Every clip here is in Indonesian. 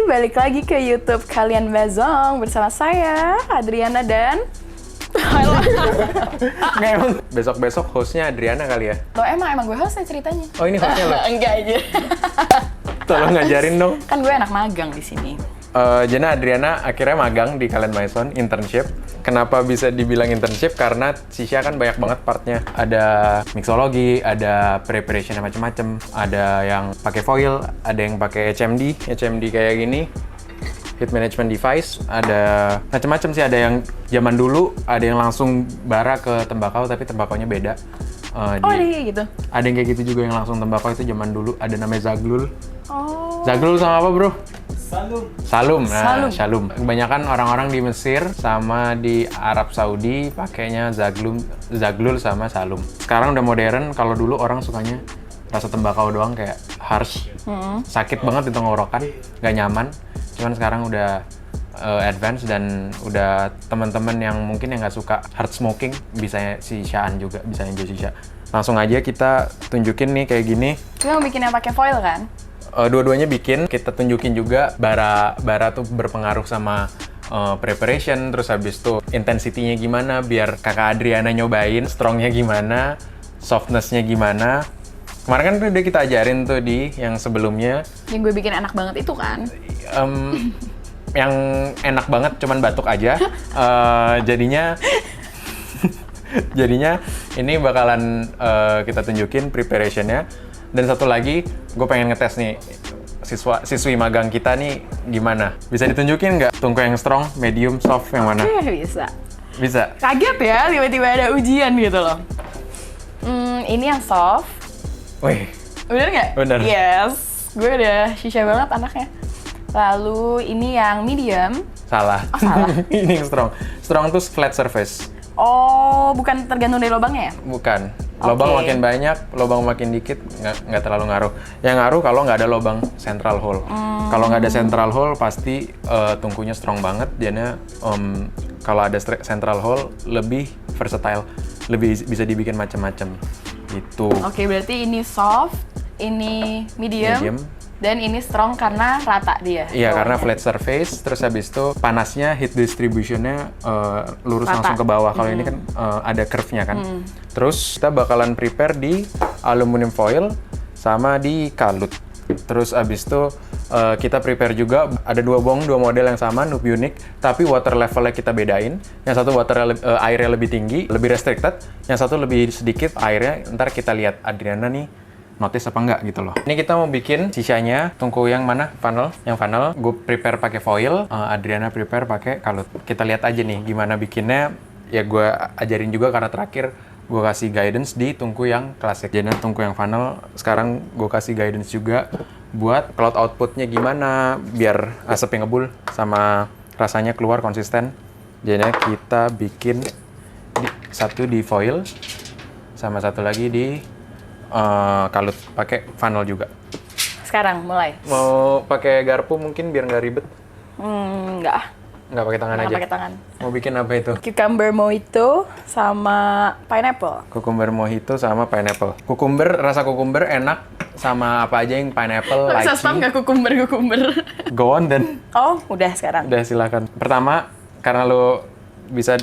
balik lagi ke YouTube Kalian Bazong bersama saya, Adriana dan... Nggak, emang besok-besok hostnya Adriana kali ya? Loh emang gue hostnya ceritanya. Oh ini hostnya lo? Enggak aja. Tolong ngajarin dong. Kan gue anak magang di sini. Jana Adriana akhirnya magang di Kalian Maison, internship. Kenapa bisa dibilang internship? Karena Sisha kan banyak banget partnya. Ada mixologi, ada preparation macam-macam, ada yang pakai foil, ada yang pakai HMD kayak gini, heat management device, ada macam-macam sih. Ada yang zaman dulu, ada yang langsung bara ke tembakau, tapi tembakaunya beda. Ada yang kayak gitu? Ada yang kayak gitu juga yang langsung tembakau, itu zaman dulu. Ada namanya Zaglul. Oh. Zaglul sama apa bro? Salum. Salum. Kebanyakan orang-orang di Mesir sama di Arab Saudi pakainya Zaglul sama Salum. Sekarang udah modern, kalau dulu orang sukanya rasa tembakau doang kayak harsh. Sakit banget di tenggorokan, nggak nyaman. Cuman sekarang udah advance dan udah teman-teman yang mungkin yang nggak suka hard smoking bisa si Syaan juga, bisa enjoy Sisha. Langsung aja kita tunjukin nih kayak gini. Kita mau bikin yang pakai foil kan? Dua-duanya bikin, kita tunjukin juga bara tuh berpengaruh sama preparation, terus habis itu intensity-nya gimana, biar kakak Adriana nyobain strongnya gimana, softness-nya gimana. Kemarin kan udah kita ajarin tuh di yang sebelumnya. Yang gue bikin enak banget itu kan? Yang enak banget cuman batuk aja. Jadinya ini bakalan kita tunjukin preparation-nya. Dan satu lagi, gue pengen ngetes nih siswi magang kita nih gimana. Bisa ditunjukin nggak tungku yang strong, medium, soft yang mana? Oke, bisa. Bisa? Kaget ya, tiba-tiba ada ujian gitu loh. Ini yang soft. Wih. Bener nggak? Bener. Yes. Gue udah Sisha banget anaknya. Lalu ini yang medium. Salah. Oh, salah. Ini yang strong. Strong tuh flat surface. Oh, bukan tergantung dari lubangnya ya? Bukan. Lubang makin banyak, lubang makin dikit, nggak terlalu ngaruh. Yang ngaruh kalau nggak ada lubang central hole. Kalau nggak ada central hole, pasti tungkunya strong banget. Jadinya kalau ada central hole, lebih versatile, lebih bisa dibikin macam-macam. Gitu. Oke, berarti ini soft, ini medium. Dan ini strong karena rata dia. Iya, karena flat surface, terus habis itu panasnya, heat distribution-nya lurus rata. langsung ke bawah. Kalau ini kan ada curve-nya kan. Terus kita bakalan prepare di aluminium foil sama di kalut. Terus habis itu kita prepare juga ada dua model yang sama, Noob Unique, tapi water level-nya kita bedain. Yang satu airnya lebih tinggi, lebih restricted. Yang satu lebih sedikit airnya. Ntar kita lihat Adriana nih notice apa enggak gitu loh. Ini kita mau bikin sisanya tungku yang mana? Funnel. Yang funnel gue prepare pakai foil, Adriana prepare pakai kalut. Kita lihat aja nih gimana bikinnya. Ya gue ajarin juga karena terakhir gue kasih guidance di tungku yang klasik. Jadi tungku yang funnel, sekarang gue kasih guidance juga buat cloud outputnya gimana biar asapnya ngebul sama rasanya keluar konsisten. Jadi kita bikin satu di foil sama satu lagi di kalut pakai funnel juga. Sekarang mulai. Mau pakai garpu mungkin biar nggak ribet? Nggak pakai tangan aja. Pakai tangan. Mau bikin apa itu? Cucumber mojito sama pineapple. Cucumber mojito sama pineapple. Rasa kukumber enak sama apa aja yang pineapple, lychee. Bisa stop nggak kukumber? Go on then. Oh, udah sekarang. Udah silakan. Pertama, karena lo bisa.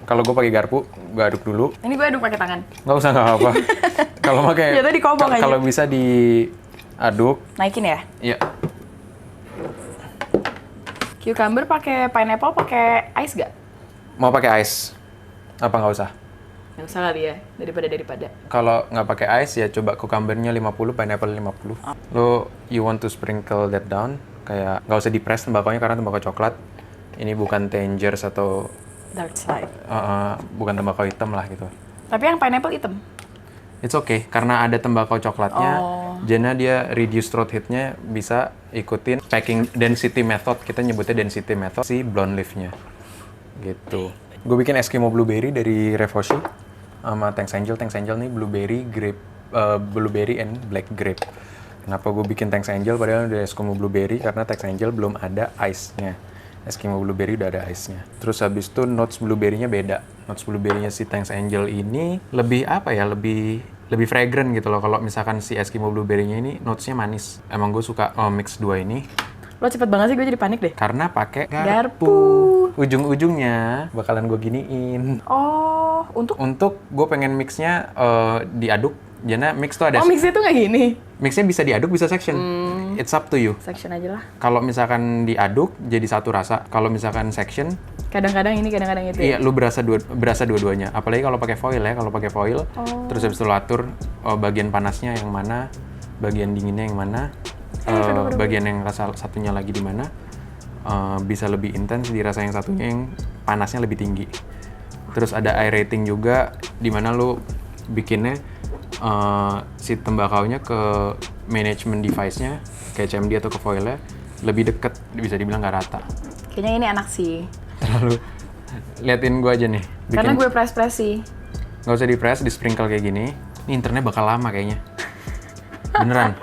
Kalau gue pakai garpu, gue aduk dulu. Ini gue aduk pakai tangan. Nggak usah, nggak apa-apa. Kalau pakai, Ya tadi kobong aja. Kalau bisa diaduk. Naikin ya? Iya. Cucumber pakai pineapple pakai ice gak? Mau pakai ice? Apa nggak usah? Nggak usah kali ya, daripada. Kalau nggak pakai ice ya coba cucumbernya 50, pineapple 50. Lo you want to sprinkle that down, kayak nggak usah di-press tembakaunya karena tembakau coklat. Ini bukan Tangiers atau Dark side. bukan tembakau hitam lah gitu. Tapi yang pineapple hitam? It's okay, karena ada tembakau coklatnya, jadinya dia reduce throat heat-nya bisa ikutin packing density method, kita nyebutnya density method, si blonde leaf-nya. Gitu. Gue bikin Eskimo Blueberry dari Refoshi sama Thanks Angel. Thanks Angel nih blueberry, blueberry and black grape. Kenapa gue bikin Thanks Angel padahal udah Eskimo Blueberry? Karena Thanks Angel belum ada ice-nya. Eskimo Blueberry udah ada ice-nya. Terus habis itu notes blueberry-nya beda. Notes blueberry-nya si Thanks Angel ini lebih apa ya, lebih fragrant gitu loh. Kalau misalkan si Eskimo Blueberry-nya ini notes-nya manis. Emang gue suka mix dua ini. Lo cepet banget sih, gue jadi panik deh. Karena pakai Garpu. Ujung-ujungnya bakalan gue giniin. Oh, untuk Gue pengen mixnya diaduk. Jana mix tuh ada. Oh, mixnya tuh nggak gini. Mixnya bisa diaduk, bisa section. It's up to you. Section aja lah. Kalau misalkan diaduk jadi satu rasa. Kalau misalkan section, Kadang-kadang ini, kadang-kadang itu. iya lu berasa dua-duanya. Apalagi kalau pakai foil ya. Kalau pakai foil, terus habis itu lu atur bagian panasnya yang mana, bagian dinginnya yang mana, bagian yang rasa satunya lagi di mana. Bisa lebih intens dirasa yang satunya yang panasnya lebih tinggi. Terus ada air rating juga di mana lu bikinnya si tembakaunya ke management device-nya kayak CMD atau ke foilnya lebih deket, bisa dibilang nggak rata. Kayaknya ini enak sih. Terlalu liatin gue aja nih. Karena gue press sih. Nggak usah di press, di sprinkle kayak gini. Ini internnya bakal lama kayaknya. Beneran.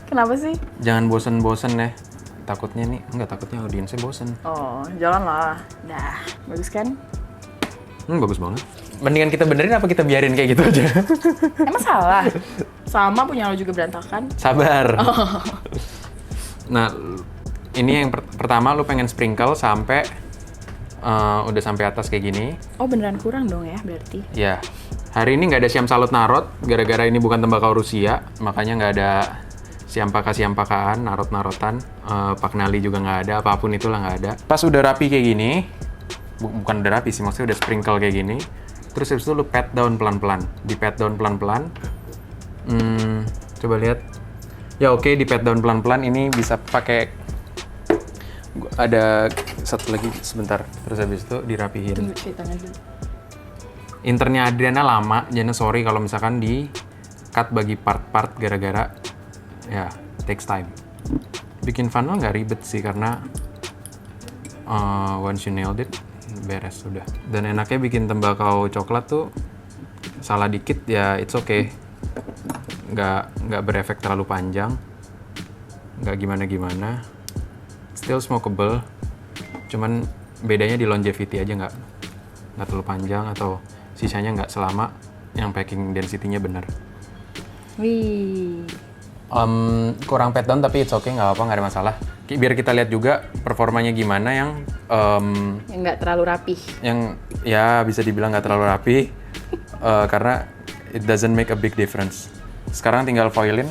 Kenapa sih? Jangan bosen-bosen ya. Takutnya audiensnya bosen. Oh, jangan lah. Dah, bagus kan? Bagus banget. Mendingan kita benerin apa kita biarin kayak gitu aja? Emang salah? Sama punya lo juga berantakan. Sabar. Nah, ini yang pertama lu pengen sprinkle sampai udah sampai atas kayak gini. Oh, beneran kurang dong ya berarti? Ya. Hari ini nggak ada siam salut narot, gara-gara ini bukan tembakau Rusia, makanya nggak ada siampaka-siampakaan, narot-narotan, paknali juga nggak ada, apapun itulah nggak ada. Pas udah rapi kayak gini, bukan udah rapi sih, maksudnya udah sprinkle kayak gini, terus habis itu lu pat down pelan-pelan. Di pat down pelan-pelan, coba lihat. Ya oke, di pat down pelan-pelan ini bisa pakai, ada satu lagi sebentar, terus habis itu dirapihin. Tunggu, cuci tangan dulu. Internnya Adriana lama, Jana sorry kalau misalkan di cut bagi part-part gara-gara ya takes time. Bikin funnel nggak ribet sih karena once you nailed it, beres sudah. Dan enaknya bikin tembakau coklat tuh salah dikit ya it's okay. Nggak berefek terlalu panjang, nggak gimana-gimana. Still smokable, cuman bedanya di longevity aja nggak terlalu panjang atau sisanya nggak selama yang packing density-nya bener. Wih. Kurang pat down tapi it's okay, nggak apa-apa, nggak ada masalah. Biar kita lihat juga performanya gimana yang nggak terlalu rapi. yang ya bisa dibilang nggak terlalu rapi karena it doesn't make a big difference. Sekarang tinggal foilin.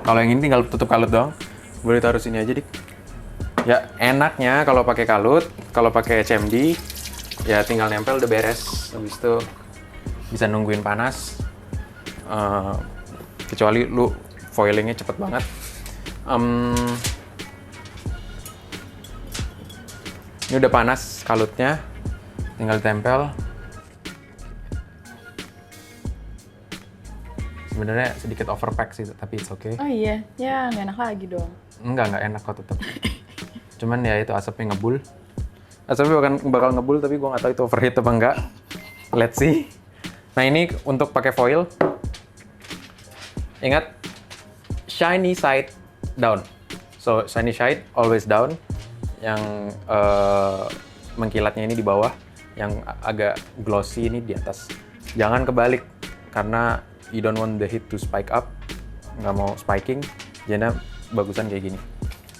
Kalau yang ini tinggal tutup kalut doang. Boleh taruh sini aja, Dik. Ya enaknya kalau pakai kalut, kalau pakai CMD ya tinggal nempel udah beres. Habis itu bisa nungguin panas. Kecuali lu foilingnya cepet banget. Ini udah panas kalutnya, tinggal ditempel. Sebenarnya sedikit overpack sih, tapi it's okay. Oh iya, ya nggak enak lagi dong. Nggak enak kok tetap. Cuman ya itu asapnya ngebul. Asapnya bakal ngebul, tapi gue nggak tahu itu overheat apa enggak. Let's see. Nah ini untuk pakai foil. Ingat, shiny side down. So shiny side always down. Yang mengkilatnya ini di bawah, yang agak glossy ini di atas. Jangan kebalik, karena you don't want the heat to spike up. Nggak mau spiking, jadi bagusan kayak gini.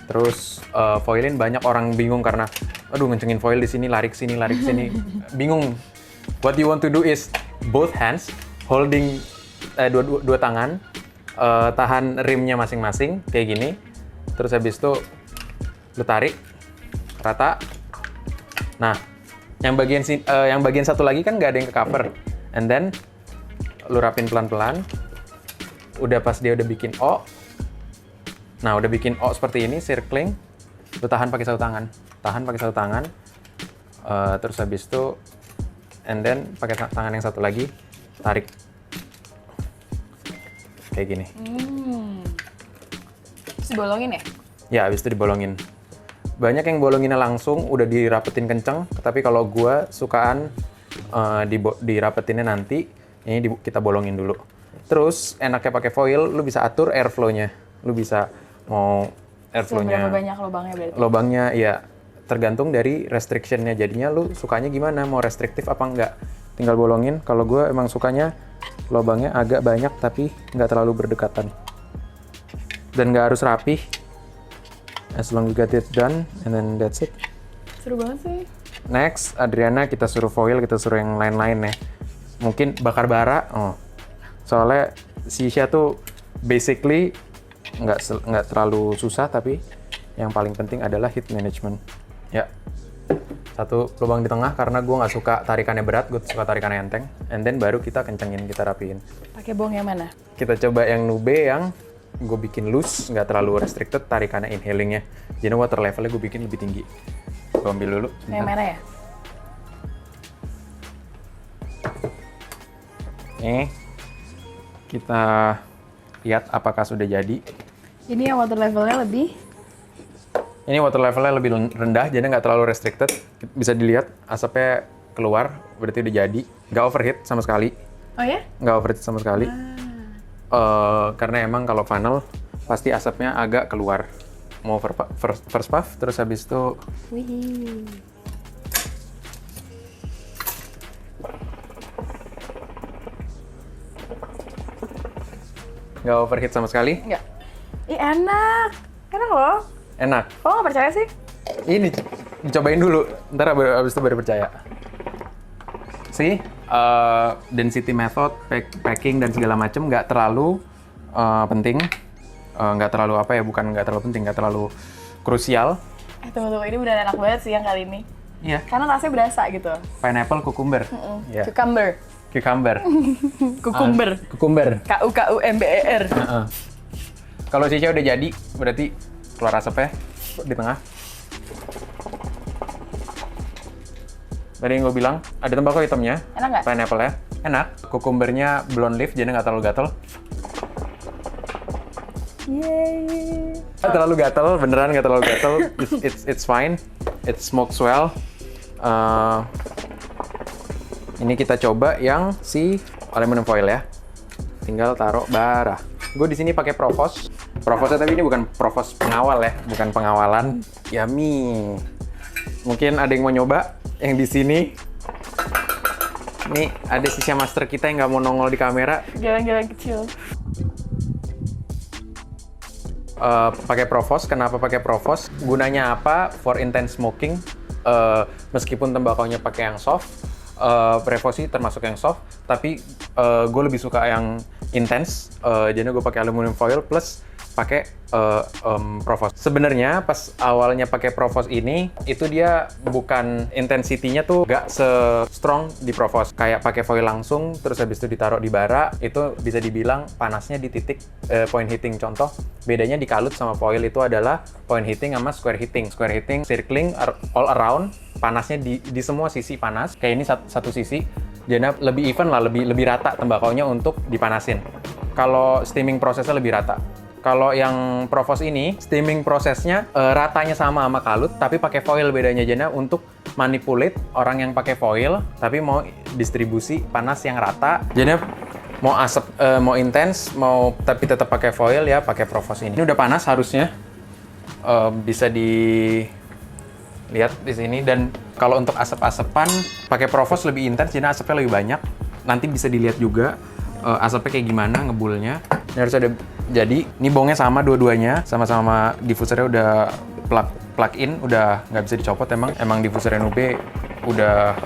Terus foilin, banyak orang bingung karena aduh ngencengin foil di sini, lari ke sini. Bingung. What you want to do is both hands holding dua tangan, tahan rimnya masing-masing kayak gini. Terus habis itu lu tarik rata. Nah, yang bagian satu lagi kan nggak ada yang ke cover. And then lu rapin pelan-pelan. Udah pas dia udah bikin O. Nah, udah bikin O seperti ini, circling. Lu tahan pakai satu tangan. Terus habis itu and then pakai tangan yang satu lagi tarik. Kayak gini. Terus dibolongin ya? Ya, habis itu dibolongin. Banyak yang bolonginnya langsung, udah dirapetin kenceng. Tapi kalau gua sukaan dirapetinnya nanti, ini kita bolongin dulu. Terus enaknya pakai foil, lu bisa atur airflow-nya. Lu bisa mau airflow-nya. Seberapa banyak lubangnya berarti? Lubangnya ya tergantung dari restriction-nya. Jadinya lu sukanya gimana, mau restriktif apa enggak. Tinggal bolongin. Kalau gua emang sukanya lubangnya agak banyak tapi nggak terlalu berdekatan. Dan nggak harus rapih. As long you get it done, and then that's it. Seru banget sih. Next, Adriana kita suruh foil, kita suruh yang lain-lain ya. Mungkin bakar bara. Soalnya Sisha tuh basically nggak terlalu susah, tapi yang paling penting adalah heat management. Ya. Satu lubang di tengah karena gue nggak suka tarikannya berat, gue suka tarikannya enteng. And then baru kita kencengin, kita rapiin. Pakai bong yang mana? Kita coba yang Nube yang gue bikin loose, nggak terlalu restricted tarikannya inhalingnya. Jadi water levelnya gue bikin lebih tinggi. Gue ambil dulu. Yang merah ya? Kita lihat apakah sudah jadi. Ini yang water levelnya lebih. Ini water levelnya lebih rendah, jadi nggak terlalu restricted. Bisa dilihat asapnya keluar, berarti udah jadi. Nggak overheat sama sekali. Oh ya? Nggak overheat sama sekali. Karena emang kalau funnel, pasti asapnya agak keluar. Mau first puff, terus habis itu... Wih. Nggak overheat sama sekali. Nggak. Ih, enak. Enak loh. Enak. Kok nggak percaya sih? Ini dicobain dulu, ntar abis itu baru percaya. See, density method, packing dan segala macem nggak terlalu penting, nggak terlalu apa ya, bukan nggak terlalu penting, nggak terlalu krusial. Tunggu, ini beneran enak banget sih yang kali ini. Iya. Karena rasanya berasa gitu. Pineapple, cucumber. Yeah. Cucumber. Cucumber. Cucumber. Cucumber. K-U-K-U-M-B-E-R. Kalau Sisha udah jadi, berarti keluar asapnya di tengah. Tadi yang gue bilang, ada tembakau hitamnya. Enak nggak? Pineapple ya. Enak. Cucumbernya blonde leaf, jadi nggak terlalu gatel. Yeay. Nggak terlalu gatel, beneran nggak terlalu gatel. It's fine. It smokes well. Ini kita coba yang si aluminum foil ya. Tinggal taruh bara. Gue di sini pakai Provos. Provosnya tapi ini bukan Provos pengawal ya, bukan pengawalan. Yummy. Mungkin ada yang mau nyoba yang di sini. Nih ada Sisha Master kita yang nggak mau nongol di kamera. Jalan-jalan kecil. Pakai Provos. Kenapa pakai Provos? Gunanya apa? For intense smoking. Meskipun tembakaunya pakai yang soft, Prevost termasuk yang soft, tapi gue lebih suka yang intense. Jadi gue pakai aluminum foil plus pakai Provos. Sebenarnya pas awalnya pakai Provos ini, itu dia bukan intensity-nya tuh gak se-strong di Provos. Kayak pakai foil langsung, terus habis itu ditaruh di bara, itu bisa dibilang panasnya di titik point heating. Contoh, bedanya di kalut sama foil itu adalah point heating sama square heating. Square heating, circling all around, panasnya di semua sisi panas. Kayak ini satu sisi, jadi lebih even lah, lebih rata tembakaunya untuk dipanasin. Kalau steaming prosesnya lebih rata. Kalau yang Provos ini, steaming prosesnya ratanya sama kalut, tapi pakai foil bedanya Jana untuk manipulate orang yang pakai foil, tapi mau distribusi panas yang rata. Jadi mau asap, mau intens, mau tapi tetap pakai foil ya, pakai Provos ini. Ini udah panas harusnya, bisa dilihat di sini. Dan kalau untuk asap-asapan, pakai Provos lebih intens, jadi asapnya lebih banyak. Nanti bisa dilihat juga asapnya kayak gimana ngebulnya. Ini harus ada. Jadi, ini bongnya sama dua-duanya, sama-sama diffusernya udah plug in, udah nggak bisa dicopot. Emang diffusernya Nube udah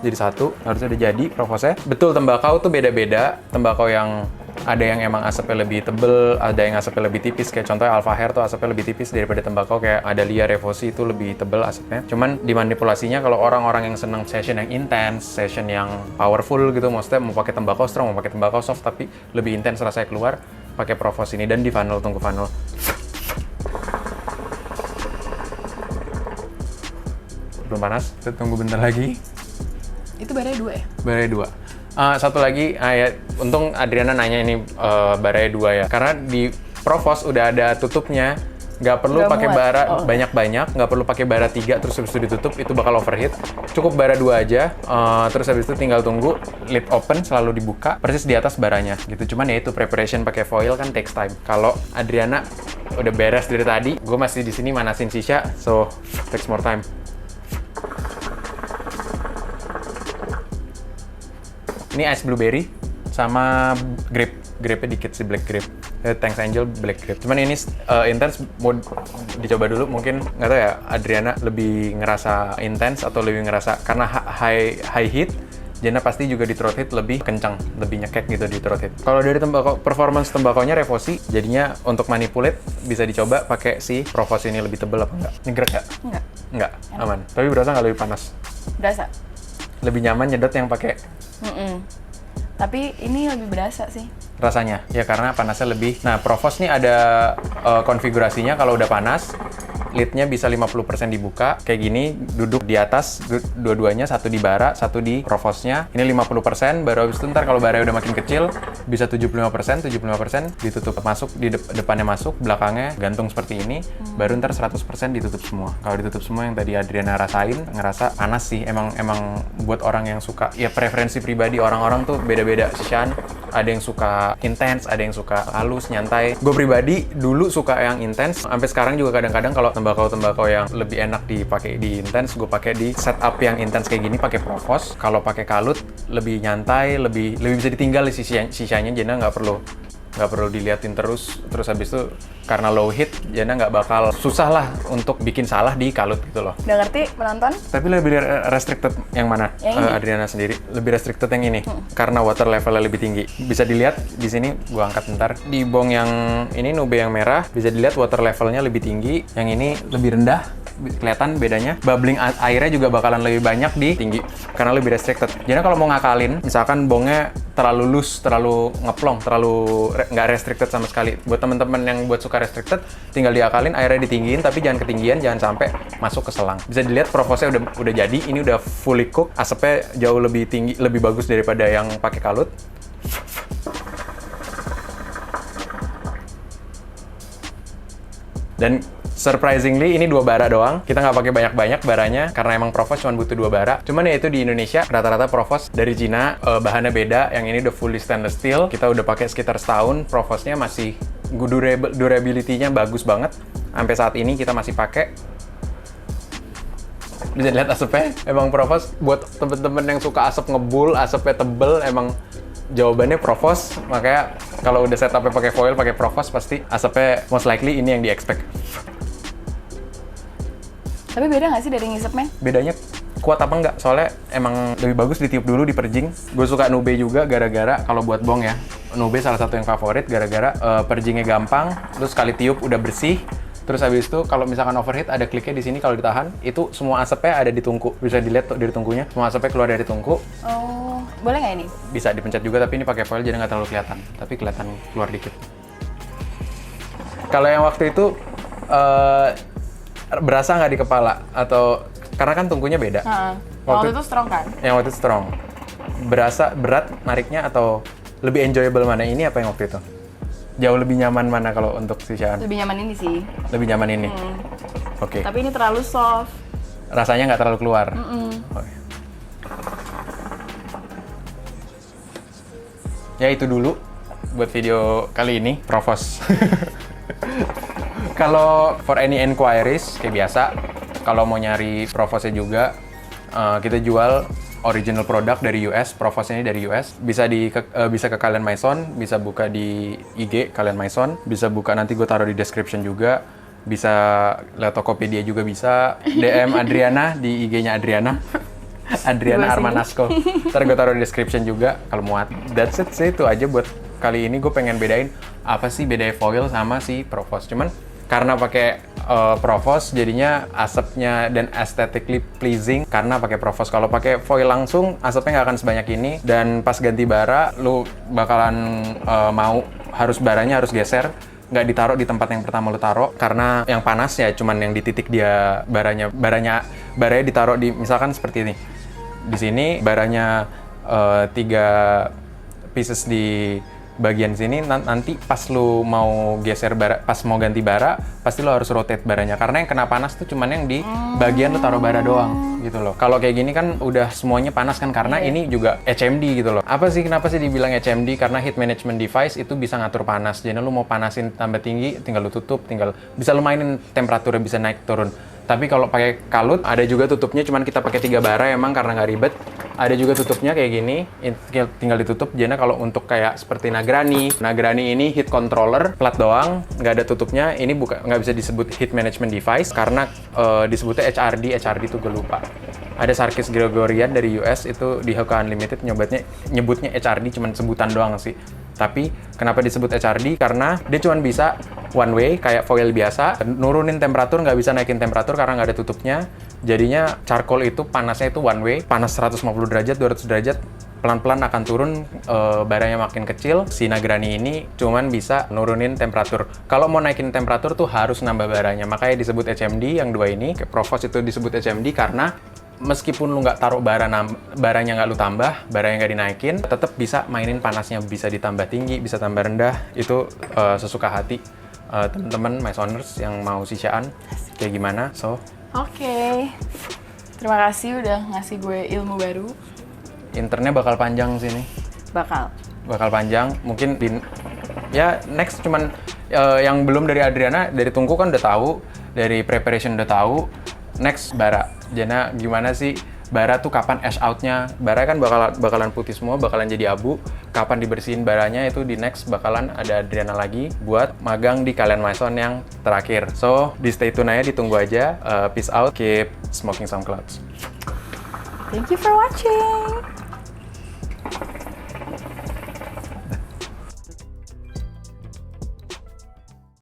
jadi satu, harusnya udah jadi Provosnya. Betul, tembakau tuh beda-beda. Tembakau yang ada yang emang asapnya lebih tebel, ada yang asapnya lebih tipis. Kayak contohnya Alpha Hair tuh asapnya lebih tipis daripada tembakau kayak Adalia Revosi itu lebih tebel asapnya. Cuman dimanipulasinya kalau orang-orang yang seneng session yang intense, session yang powerful gitu, maksudnya mau pakai tembakau strong, mau pakai tembakau soft tapi lebih intens rasanya keluar, pakai Provos ini. Dan di funnel, tunggu funnel. Belum panas, kita tunggu bentar lagi. Itu baranya 2 ya? Baranya 2. Satu lagi, ya, untung Adriana nanya ini baranya 2 ya. Karena di Provos udah ada tutupnya, nggak perlu pakai bara banyak-banyak, nggak perlu pakai bara 3 terus habis itu ditutup, itu bakal overheat. Cukup bara 2 aja, terus habis itu tinggal tunggu lid open, selalu dibuka persis di atas baranya gitu. Cuman ya itu preparation pakai foil kan takes time. Kalau Adriana udah beres dari tadi, gue masih di sini manasin Sisha, so takes more time. Ini ice blueberry sama grape-nya dikit sih, black grape. Thanks Angel Black Grip. Cuman ini intense, mau dicoba dulu mungkin, nggak tahu ya, Adriana lebih ngerasa intense atau lebih ngerasa karena high heat. Jana pasti juga di throat heat lebih kencang, lebih nyekek gitu di throat heat. Kalau dari tembakau, performance tembakonya Revosi, jadinya untuk manipulate bisa dicoba pakai si Provos ini. Lebih tebel apa enggak? Ngegrek nggak? Enggak. Enggak, aman. Tapi berasa nggak lebih panas? Berasa. Lebih nyaman nyedot yang pakai Tapi ini lebih berasa sih. rasanya. Ya karena panasnya lebih. Nah, Provos nih ada konfigurasinya kalau udah panas, lidnya bisa 50% dibuka. Kayak gini, duduk di atas, dua-duanya, satu di bara, satu di Provosnya. Ini 50%, baru habis itu ntar kalau baranya udah makin kecil, bisa 75%, ditutup masuk, di depannya masuk, belakangnya gantung seperti ini, baru ntar 100% ditutup semua. Kalau ditutup semua yang tadi Adriana rasain, ngerasa panas sih. Emang buat orang yang suka, ya preferensi pribadi orang-orang tuh beda-beda. Sishan, ada yang suka intens, ada yang suka halus, nyantai. Gue pribadi dulu suka yang intens, sampai sekarang juga kadang-kadang kalau tembakau yang lebih enak dipakai di intens, gue pakai di setup yang intens kayak gini pakai Provos. Kalau pakai kalut lebih nyantai, lebih bisa ditinggal di sisanya, jadi nggak perlu diliatin terus habis itu karena low heat, Jana nggak bakal susah lah untuk bikin salah di kalut gitu loh. Udah ngerti penonton? Tapi lebih restricted yang mana? Yang ini. Adriana sendiri lebih restricted yang ini karena water levelnya lebih tinggi. Bisa dilihat di sini, gua angkat bentar. Di bong yang ini, Nube yang merah, bisa dilihat water levelnya lebih tinggi. Yang ini lebih rendah. Kelihatan bedanya. Bubbling airnya juga bakalan lebih banyak di tinggi karena lebih restricted. Jadi kalau mau ngakalin, misalkan bongnya terlalu loose, terlalu ngeplong, terlalu nggak restricted sama sekali. Buat teman-teman yang buat suka restricted, tinggal diakalin, airnya ditinggiin, tapi jangan ketinggian, jangan sampai masuk ke selang. Bisa dilihat Provosnya udah jadi, ini udah fully cooked, asapnya jauh lebih tinggi, lebih bagus daripada yang pakai kalut. Dan surprisingly ini 2 bara doang. Kita nggak pakai banyak-banyak baranya karena emang Provos cuma butuh 2 bara. Cuman ya itu di Indonesia rata-rata Provos dari Cina, bahannya beda. Yang ini udah fully stainless steel. Kita udah pakai sekitar setahun. Provosnya masih durability-nya bagus banget. Sampai saat ini kita masih pakai. Bisa dilihat asapnya. Emang Provos buat temen-temen yang suka asap ngebul, asapnya tebel, emang jawabannya Provos. Makanya kalau udah setupnya pakai foil, pakai Provos, pasti asapnya most likely ini yang di-expect. Tapi beda nggak sih dari ngisepnya? Bedanya kuat apa enggak? Soalnya emang lebih bagus ditiup dulu, diperjing. Gue suka Nube juga gara-gara kalau buat bong ya. Nube salah satu yang favorit gara-gara perjingnya gampang, terus sekali tiup udah bersih. Terus habis itu kalau misalkan overheat ada kliknya di sini, kalau ditahan itu semua asapnya ada di tungku. Bisa dilihat tuh dari tungkunya, semua asapnya keluar dari tungku. Oh, boleh nggak ini? Bisa dipencet juga, tapi ini pakai foil jadi nggak terlalu kelihatan. Tapi kelihatan keluar dikit. Kalau yang waktu itu berasa nggak di kepala? Atau karena kan tungkunya beda? Waktu itu strong kan? Yang waktu itu strong. Berasa berat nariknya atau lebih enjoyable mana, ini apa yang waktu itu? Jauh lebih nyaman mana kalau untuk sisaan? Lebih nyaman ini sih. Lebih nyaman ini? Oke. Tapi ini terlalu soft. Rasanya nggak terlalu keluar? Okay. Ya itu dulu buat video kali ini, Provos. Kalau for any inquiries, kayak biasa, kalau mau nyari Provosnya juga, kita jual original product dari US, Provosnya ini dari US. Bisa ke Kalian Maison, bisa buka di IG Kalian Maison, bisa buka, nanti gue taruh di description juga. Bisa lihat Tokopedia juga bisa. DM Adriana di IG-nya Adriana. Adriana Armanasco. Ntar gue taruh di description juga kalau muat. That's it sih, itu aja buat kali ini. Gue pengen bedain apa sih bedanya foil sama si Provos. Cuman karena pakai Provos jadinya asapnya dan aesthetically pleasing karena pakai Provos. Kalau pakai foil langsung asapnya nggak akan sebanyak ini, dan pas ganti bara lu bakalan baranya harus geser, nggak ditaruh di tempat yang pertama lu taruh karena yang panas ya cuman yang di titik dia baranya ditaruh di, misalkan seperti ini. Di sini baranya 3 pieces di bagian sini, nanti pas lu mau geser bara, pas mau ganti bara, pasti lu harus rotate baranya karena yang kena panas tuh cuman yang di bagian lu taruh bara doang gitu loh. Kalau kayak gini kan udah semuanya panas kan karena ini juga HMD gitu loh. Kenapa sih dibilang HMD? Karena heat management device itu bisa ngatur panas. Jadi lu mau panasin tambah tinggi, tinggal lu tutup, bisa lu mainin temperaturnya bisa naik turun. Tapi kalau pakai kalut ada juga tutupnya, cuman kita pakai 3 bara emang karena nggak ribet. Ada juga tutupnya kayak gini, tinggal ditutup. Jana kalau untuk kayak seperti Nagrani ini heat controller, plat doang, nggak ada tutupnya. Ini nggak bisa disebut heat management device karena disebutnya HRD itu gue lupa. Ada Sarkis Gregorian dari US itu di Hoka Unlimited nyebutnya HRD, cuman sebutan doang sih. Tapi kenapa disebut HRD? Karena dia cuma bisa one way kayak foil biasa, nurunin temperatur, nggak bisa naikin temperatur karena nggak ada tutupnya. Jadinya charcoal itu panasnya itu one way, panas 150 derajat, 200 derajat, pelan-pelan akan turun, baranya makin kecil. Si Nagrani ini cuman bisa nurunin temperatur. Kalau mau naikin temperatur tuh harus nambah baranya, makanya disebut HMD yang dua ini. Provos itu disebut HMD karena meskipun lu nggak taruh baranya nggak lu tambah, baranya nggak dinaikin, tetap bisa mainin panasnya, bisa ditambah tinggi, bisa tambah rendah, itu sesuka hati teman-teman Masoners yang mau sisaan kayak gimana. Oke. Terima kasih udah ngasih gue ilmu baru. Internnya bakal panjang sini. Bakal panjang, mungkin ya next cuman yang belum dari Adriana, dari Tungku kan udah tahu, dari preparation udah tahu. Next Bara, Jana gimana sih bara tuh kapan ash out-nya? Bara kan bakalan putih semua, bakalan jadi abu. Kapan dibersihin baranya itu di next bakalan ada Adriana lagi buat magang di Kalian Mason yang terakhir. So, di stay tune aja, ditunggu aja. Peace out, keep smoking some clouds. Thank you for watching.